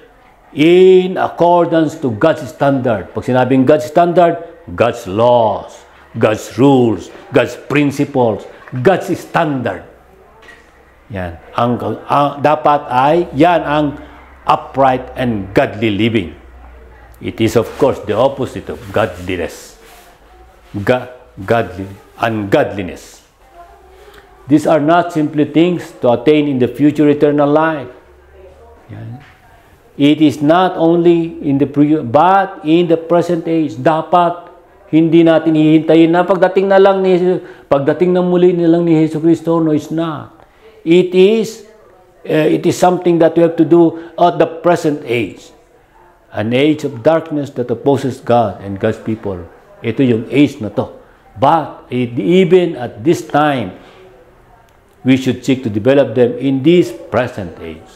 [SPEAKER 2] In accordance to God's standard. Pag sinabing God's standard, God's laws, God's rules, God's principles, God's standard. Yan. Dapat ay yan ang upright and godly living. It is of course the opposite of godliness. Ungodliness. These are not simply things to attain in the future eternal life. Yan. It is not only in the but in the present age. Dapat hindi natin hihintayin na pagdating ng muli na lang ni Hesus Kristo. No, it's not. It is something that we have to do at the present age. An age of darkness that opposes God and God's people. Ito yung age na to. But even at this time, we should seek to develop them in this present age.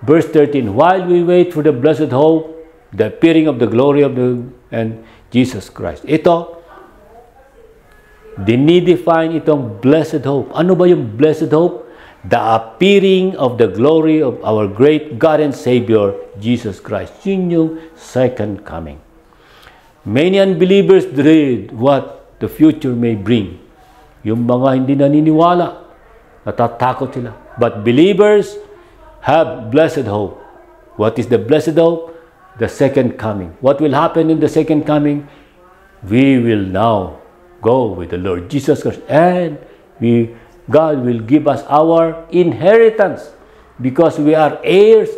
[SPEAKER 2] Verse 13, while we wait for the blessed hope, the appearing of the glory of Jesus Christ. Ito, dinidefine itong blessed hope. Ano ba yung blessed hope? The appearing of the glory of our great God and Savior, Jesus Christ. Yun yung second coming. Many unbelievers dread what the future may bring. Yung mga hindi naniniwala, natatakot sila. But believers have blessed hope. What is the blessed hope? The second coming. What will happen in the second coming? We will now go with the Lord Jesus Christ, and God will give us our inheritance because we are heirs,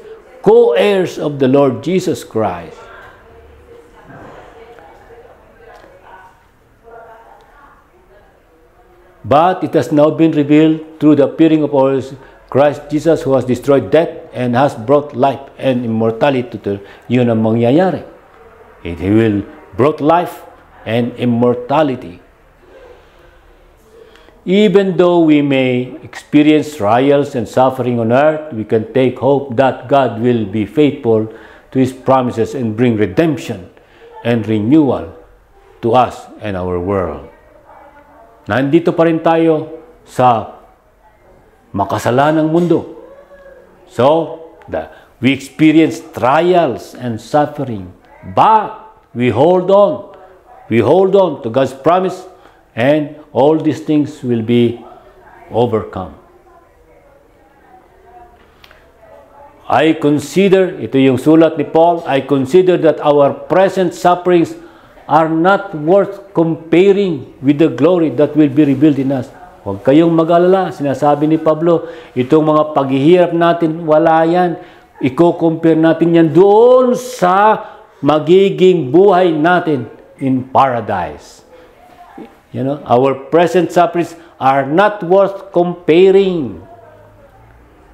[SPEAKER 2] co-heirs of the Lord Jesus Christ. But it has now been revealed through the appearing of our Christ Jesus, who has destroyed death and has brought life and immortality to yun ang mangyayari. He will brought life and immortality. Even though we may experience trials and suffering on earth, we can take hope that God will be faithful to His promises and bring redemption and renewal to us and our world. Nandito pa rin tayo sa makasalanang mundo. So, we experience trials and suffering, but we hold on. We hold on to God's promise, and all these things will be overcome. I consider, ito yung sulat ni Paul, I consider that our present sufferings are not worth comparing with the glory that will be revealed in us. Huwag kayong mag-alala. Sinasabi ni Pablo, itong mga paghihirap natin, wala yan. Iko-compare natin yan doon sa magiging buhay natin in paradise. You know, our present sufferings are not worth comparing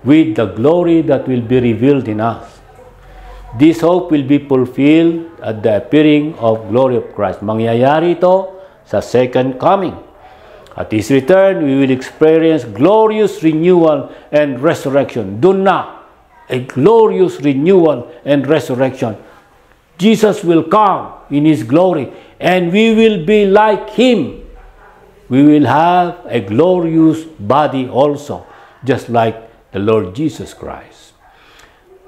[SPEAKER 2] with the glory that will be revealed in us. This hope will be fulfilled at the appearing of glory of Christ. Mangyayari ito sa second coming. At His return, we will experience glorious renewal and resurrection. Doon na, a glorious renewal and resurrection. Jesus will come in His glory, and we will be like Him. We will have a glorious body also, just like the Lord Jesus Christ.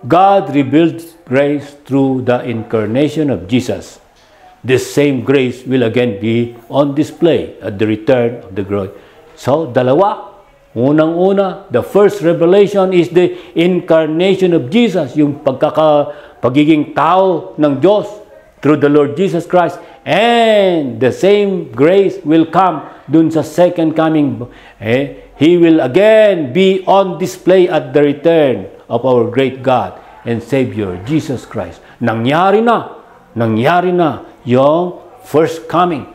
[SPEAKER 2] God revealed grace through the incarnation of Jesus. This same grace will again be on display at the return of the glory. So, dalawa. Unang-una, the first revelation is the incarnation of Jesus, yung pagiging tao ng Diyos through the Lord Jesus Christ. And the same grace will come dun sa second coming. He will again be on display at the return of our great God and Savior, Jesus Christ. Nangyari na yung first coming.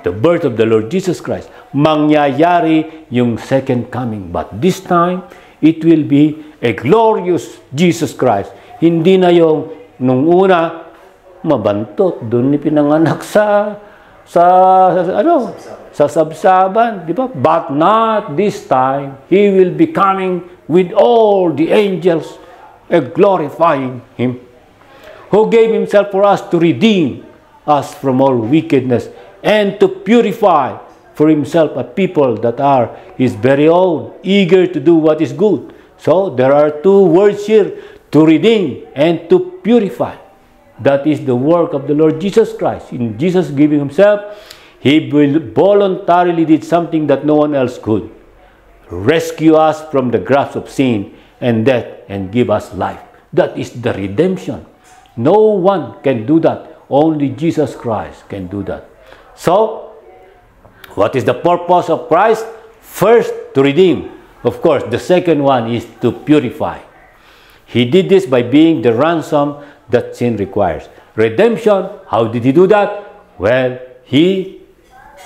[SPEAKER 2] The birth of the Lord Jesus Christ. Mangyayari yung second coming. But this time, it will be a glorious Jesus Christ. Hindi na yung nung una, mabantot, doon ni pinanganak sa sabsaban, di ba? But not this time. He will be coming with all the angels, glorifying Him, who gave Himself for us to redeem us from all wickedness and to purify for Himself a people that are His very own, eager to do what is good. So, there are two words here, to redeem and to purify. That is the work of the Lord Jesus Christ. In Jesus giving Himself, He voluntarily did something that no one else could. Rescue us from the grasp of sin and death and give us life. That is the redemption. No one can do that. Only Jesus Christ can do that. So, what is the purpose of Christ? First, to redeem. Of course, the second one is to purify. He did this by being the ransom that sin requires. Redemption, how did He do that? Well, He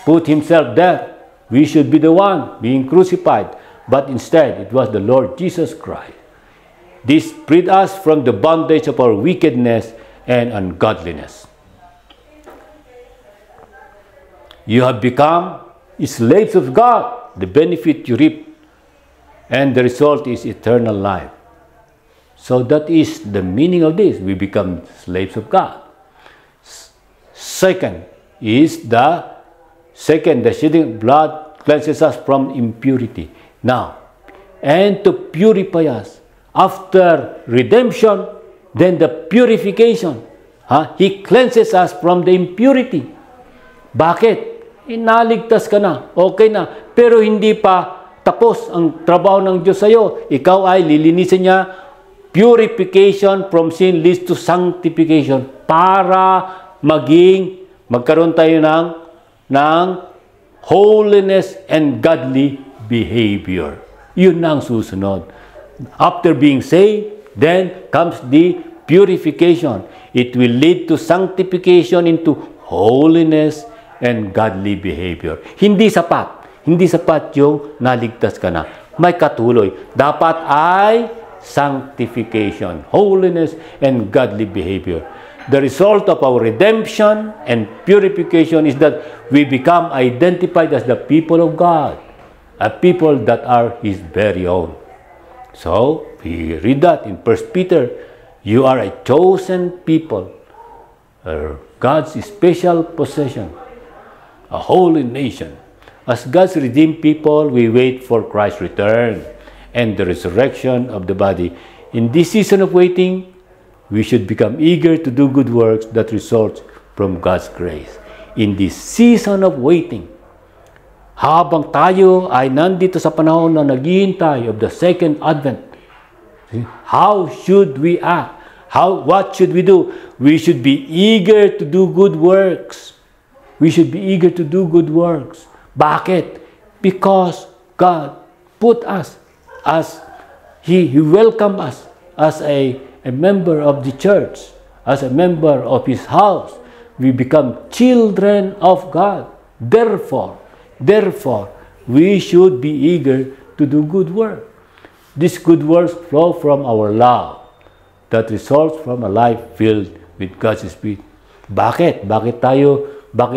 [SPEAKER 2] put Himself there. We should be the one being crucified. But instead, it was the Lord Jesus Christ. This freed us from the bondage of our wickedness and ungodliness. You have become slaves of God. The benefit you reap, and the result is eternal life. So that is the meaning of this. We become slaves of God. Second, the shedding of blood cleanses us from impurity. Now, and to purify us. After redemption, then the purification. He cleanses us from the impurity. Bakit? Inaligtas ka na, okay na, pero hindi pa tapos ang trabaho ng Diyos sa'yo. Ikaw ay lilinisin niya. Purification from sin leads to sanctification para magkaroon tayo ng holiness and godly behavior. Yun na ang susunod. After being saved, then comes the purification. It will lead to sanctification into holiness and godly behavior. Hindi sapat yung naligtas ka na. May katuloy. Dapat ay sanctification, holiness, and godly behavior. The result of our redemption and purification is that we become identified as the people of God, a people that are His very own. So, we read that in 1 Peter, you are a chosen people, God's special possession, a holy nation. As God's redeemed people, we wait for Christ's return and the resurrection of the body. In this season of waiting, we should become eager to do good works that result from God's grace. In this season of waiting, habang tayo ay nandito sa panahon na naghihintay of the second advent, how should we act? What should we do? We should be eager to do good works. We should be eager to do good works. Bakit? Because God put us as He welcomed us as a member of the church, as a member of His house. We become children of God. Therefore, we should be eager to do good work. These good works flow from our love that results from a life filled with God's Spirit. Bakit? Bakit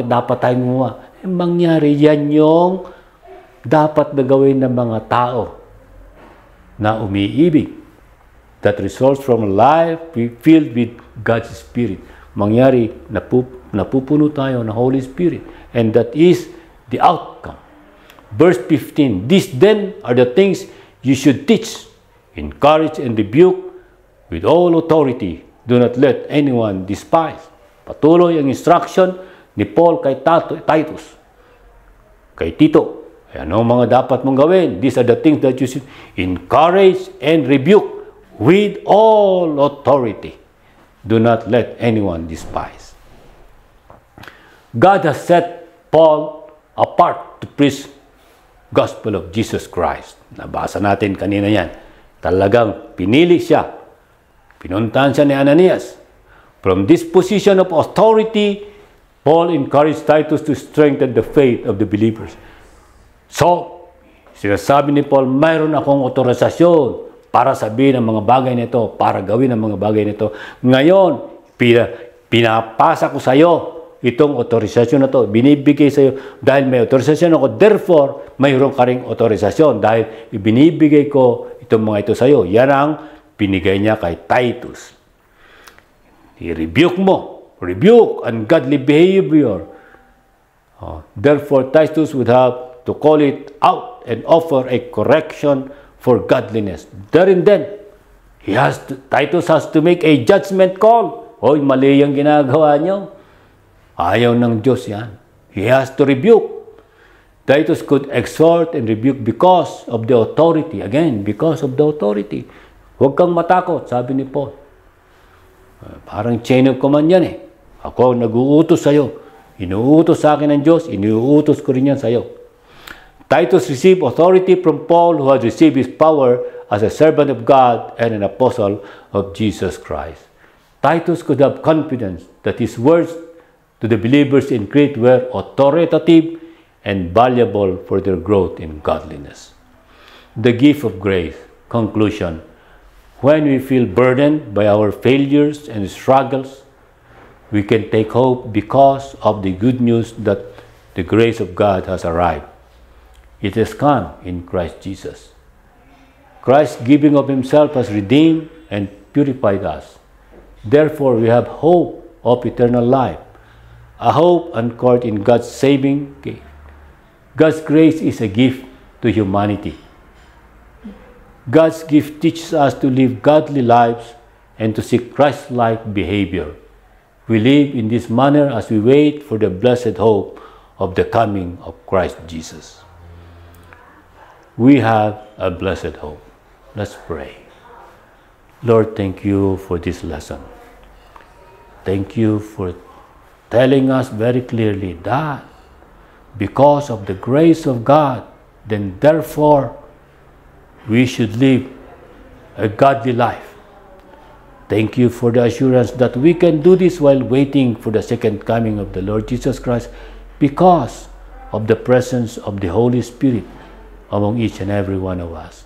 [SPEAKER 2] dapat tayo gumawa? Mangyari yan yung dapat na gawin ng mga tao na umiibig. That results from a life filled with God's Spirit. Mangyari, napupuno tayo ng Holy Spirit. And that is the outcome. Verse 15, these then are the things you should teach, encourage, and rebuke with all authority. Do not let anyone despise. Patuloy ang instruction ni Paul kay Titus, kay Tito. Ano mga dapat mong gawin? These are the things that you should encourage and rebuke with all authority. Do not let anyone despise. God has set Paul apart to preach gospel of Jesus Christ. Nabasa natin kanina yan. Talagang pinili siya. Pinuntahan siya ni Ananias. From this position of authority, Paul encouraged Titus to strengthen the faith of the believers. So, sinasabi ni Paul, mayroon akong otorisasyon para sabihin ang mga bagay nito, para gawin ang mga bagay nito. Ngayon, pinapasa ko sa iyo itong otorisasyon na to. Binibigay sa iyo dahil may otorisasyon ako. Therefore, mayroon ka ring otorisasyon dahil ibinibigay ko itong mga ito sa iyo. Yan ang pinigay niya kay Titus. I-rebuke mo. Rebuke ungodly behavior. Therefore, Titus would have to call it out and offer a correction for godliness. There and then, Titus has to make a judgment call. Hoy, mali yung ginagawa niyo. Ayaw ng Diyos yan. He has to rebuke. Titus could exhort and rebuke because of the authority. Again, because of the authority. Huwag kang matakot, sabi ni Paul. Parang chain of command yan eh. Ako nag-uutos sa'yo. Inuutos sa akin ng Diyos, inuutos ko rin yan sa'yo. Titus received authority from Paul, who had received his power as a servant of God and an apostle of Jesus Christ. Titus could have confidence that his words to the believers in Crete were authoritative and valuable for their growth in godliness. The gift of grace. Conclusion. When we feel burdened by our failures and struggles, we can take hope because of the good news that the grace of God has arrived. It has come in Christ Jesus. Christ's giving of Himself has redeemed and purified us. Therefore, we have hope of eternal life, a hope anchored in God's saving gift. God's grace is a gift to humanity. God's gift teaches us to live godly lives and to seek Christ-like behavior. We live in this manner as we wait for the blessed hope of the coming of Christ Jesus. We have a blessed hope. Let's pray. Lord, thank you for this lesson. Thank you for telling us very clearly that because of the grace of God, then therefore we should live a godly life. Thank you for the assurance that we can do this while waiting for the second coming of the Lord Jesus Christ because of the presence of the Holy Spirit among each and every one of us.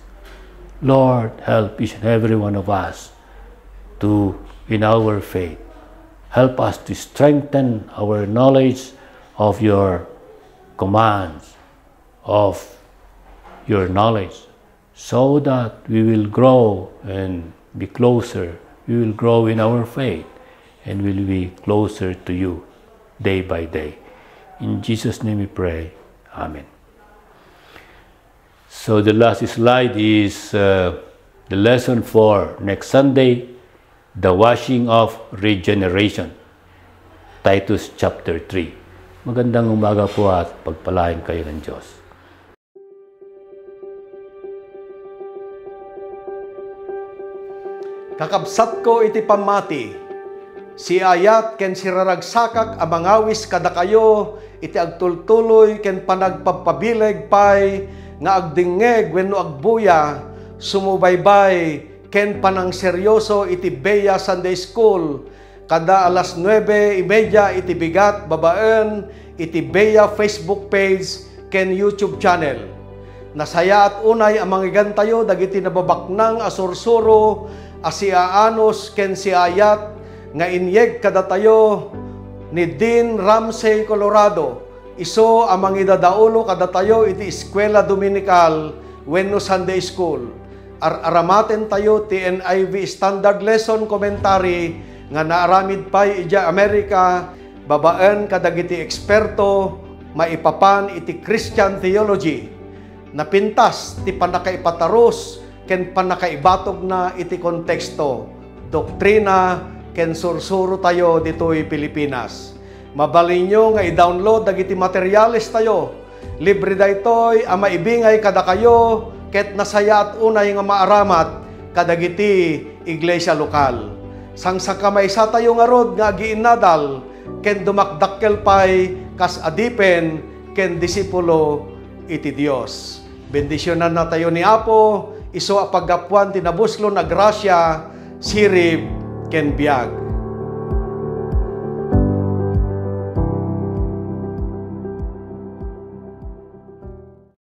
[SPEAKER 2] Lord, help each and every one of us in our faith. Help us to strengthen our knowledge of your commands, of your knowledge, so that we will grow and be closer. We will grow in our faith and will be closer to you day by day. In Jesus' name we pray. Amen. So the last slide is the lesson for next Sunday, the washing of regeneration. Titus chapter 3. Magandang umaga po at pagpalain kayo ng Diyos.
[SPEAKER 1] Kakabsat ko iti pamati, si ayat ken siraragsakak amangawis kada kayo, iti agtultuloy ken panagpapabileg pay, nga agdingeg wenno agbuya, sumubaybay ken panang seryoso iti Beya Sunday School, kada alas 9:30 iti bigat babaen, iti Beya Facebook page ken YouTube channel. Nasaya at unay ang manggigan tayo dagiti nababaknang asursuro, asiaanos ken si ayat nga inyeg kada tayo ni Dean Ramsey, Colorado. Iso amang idadaulo kada tayo iti eskwela dominical wenno Sunday School. Aramaten tayo ti NIV Standard Lesson Commentary nga naaramid pay ija Amerika, babaen kadagiti eksperto maipapan iti Christian theology. Napintas ti panakaipataros ken panakaibatog na iti konteksto, doktrina ken sursuro tayo ditoy Pilipinas. Mabalinyo nga i-download dagiti materyales tayo. Libre daytoy a maibingay kada kayo ket nasaya at unay nga maaramat kadagiti iglesia lokal. Sang sa kamaysa tayo nga rod nga agiinadal ken dumakdakkel pay kas adipen ken disipulo iti Dios. Bendisyonan na tayo ni Apo, iso a paggapuan tinabuslo na grasya, sirib ken biag.